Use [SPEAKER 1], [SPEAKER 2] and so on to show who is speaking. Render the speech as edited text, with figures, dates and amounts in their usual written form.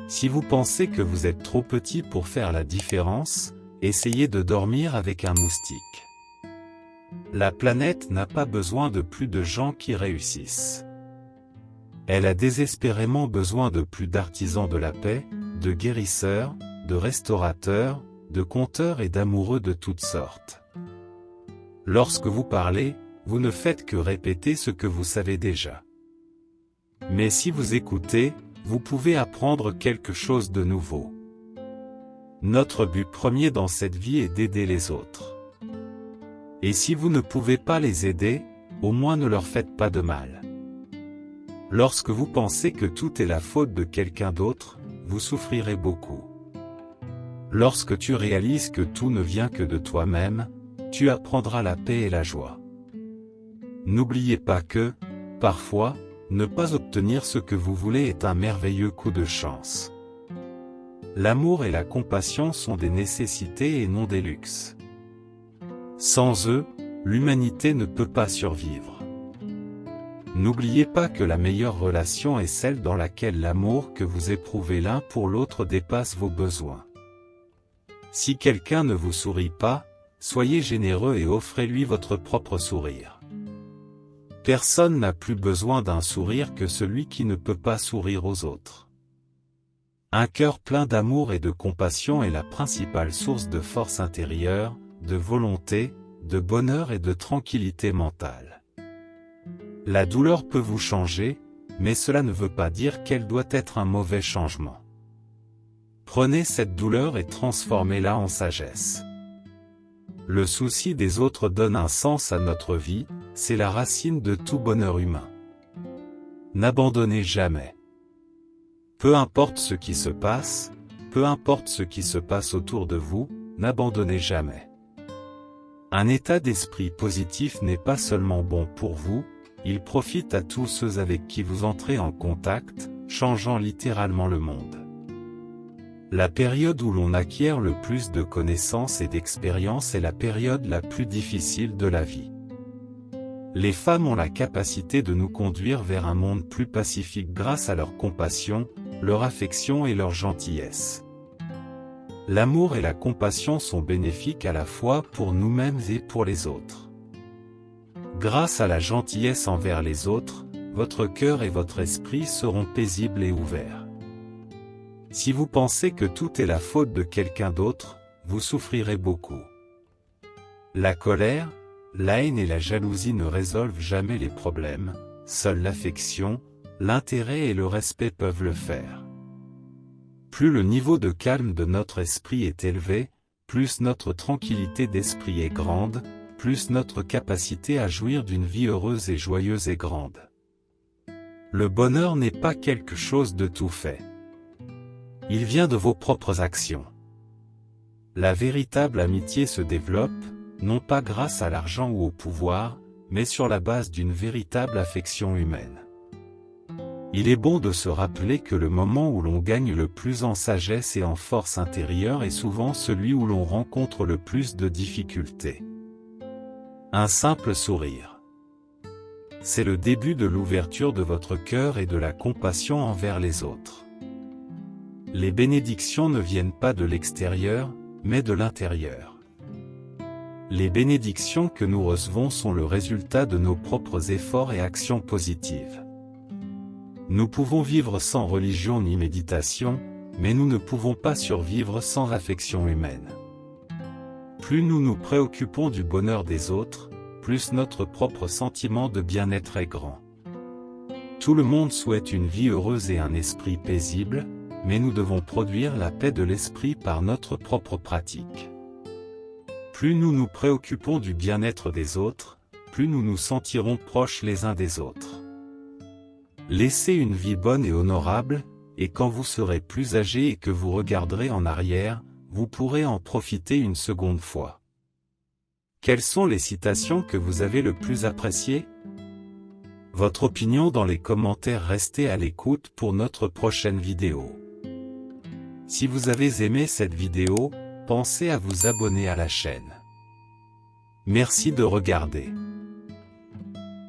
[SPEAKER 1] Si vous pensez que vous êtes trop petit pour faire la différence, essayez de dormir avec un moustique. La planète n'a pas besoin de plus de gens qui réussissent. Elle a désespérément besoin de plus d'artisans de la paix, de guérisseurs, de restaurateurs, de conteurs et d'amoureux de toutes sortes. Lorsque vous parlez, vous ne faites que répéter ce que vous savez déjà. Mais si vous écoutez, vous pouvez apprendre quelque chose de nouveau. Notre but premier dans cette vie est d'aider les autres. Et si vous ne pouvez pas les aider, au moins ne leur faites pas de mal. Lorsque vous pensez que tout est la faute de quelqu'un d'autre, vous souffrirez beaucoup. Lorsque tu réalises que tout ne vient que de toi-même, tu apprendras la paix et la joie. N'oubliez pas que, parfois, ne pas obtenir ce que vous voulez est un merveilleux coup de chance. L'amour et la compassion sont des nécessités et non des luxes. Sans eux, l'humanité ne peut pas survivre. N'oubliez pas que la meilleure relation est celle dans laquelle l'amour que vous éprouvez l'un pour l'autre dépasse vos besoins. Si quelqu'un ne vous sourit pas, soyez généreux et offrez-lui votre propre sourire. Personne n'a plus besoin d'un sourire que celui qui ne peut pas sourire aux autres. Un cœur plein d'amour et de compassion est la principale source de force intérieure, de volonté, de bonheur et de tranquillité mentale. La douleur peut vous changer, mais cela ne veut pas dire qu'elle doit être un mauvais changement. Prenez cette douleur et transformez-la en sagesse. Le souci des autres donne un sens à notre vie, c'est la racine de tout bonheur humain. N'abandonnez jamais. Peu importe ce qui se passe, peu importe ce qui se passe autour de vous, n'abandonnez jamais. Un état d'esprit positif n'est pas seulement bon pour vous, il profite à tous ceux avec qui vous entrez en contact, changeant littéralement le monde. La période où l'on acquiert le plus de connaissances et d'expériences est la période la plus difficile de la vie. Les femmes ont la capacité de nous conduire vers un monde plus pacifique grâce à leur compassion, leur affection et leur gentillesse. L'amour et la compassion sont bénéfiques à la fois pour nous-mêmes et pour les autres. Grâce à la gentillesse envers les autres, votre cœur et votre esprit seront paisibles et ouverts. Si vous pensez que tout est la faute de quelqu'un d'autre, vous souffrirez beaucoup. La colère, la haine et la jalousie ne résolvent jamais les problèmes, seule l'affection, l'intérêt et le respect peuvent le faire. Plus le niveau de calme de notre esprit est élevé, plus notre tranquillité d'esprit est grande, plus notre capacité à jouir d'une vie heureuse et joyeuse est grande. Le bonheur n'est pas quelque chose de tout fait. Il vient de vos propres actions. La véritable amitié se développe, non pas grâce à l'argent ou au pouvoir, mais sur la base d'une véritable affection humaine. Il est bon de se rappeler que le moment où l'on gagne le plus en sagesse et en force intérieure est souvent celui où l'on rencontre le plus de difficultés. Un simple sourire. C'est le début de l'ouverture de votre cœur et de la compassion envers les autres. Les bénédictions ne viennent pas de l'extérieur, mais de l'intérieur. Les bénédictions que nous recevons sont le résultat de nos propres efforts et actions positives. Nous pouvons vivre sans religion ni méditation, mais nous ne pouvons pas survivre sans affection humaine. Plus nous nous préoccupons du bonheur des autres, plus notre propre sentiment de bien-être est grand. Tout le monde souhaite une vie heureuse et un esprit paisible, mais nous devons produire la paix de l'esprit par notre propre pratique. Plus nous nous préoccupons du bien-être des autres, plus nous nous sentirons proches les uns des autres. Laissez une vie bonne et honorable, et quand vous serez plus âgé et que vous regarderez en arrière, vous pourrez en profiter une seconde fois. Quelles sont les citations que vous avez le plus appréciées? Votre opinion dans les commentaires. Restez à l'écoute pour notre prochaine vidéo. Si vous avez aimé cette vidéo, pensez à vous abonner à la chaîne. Merci de regarder.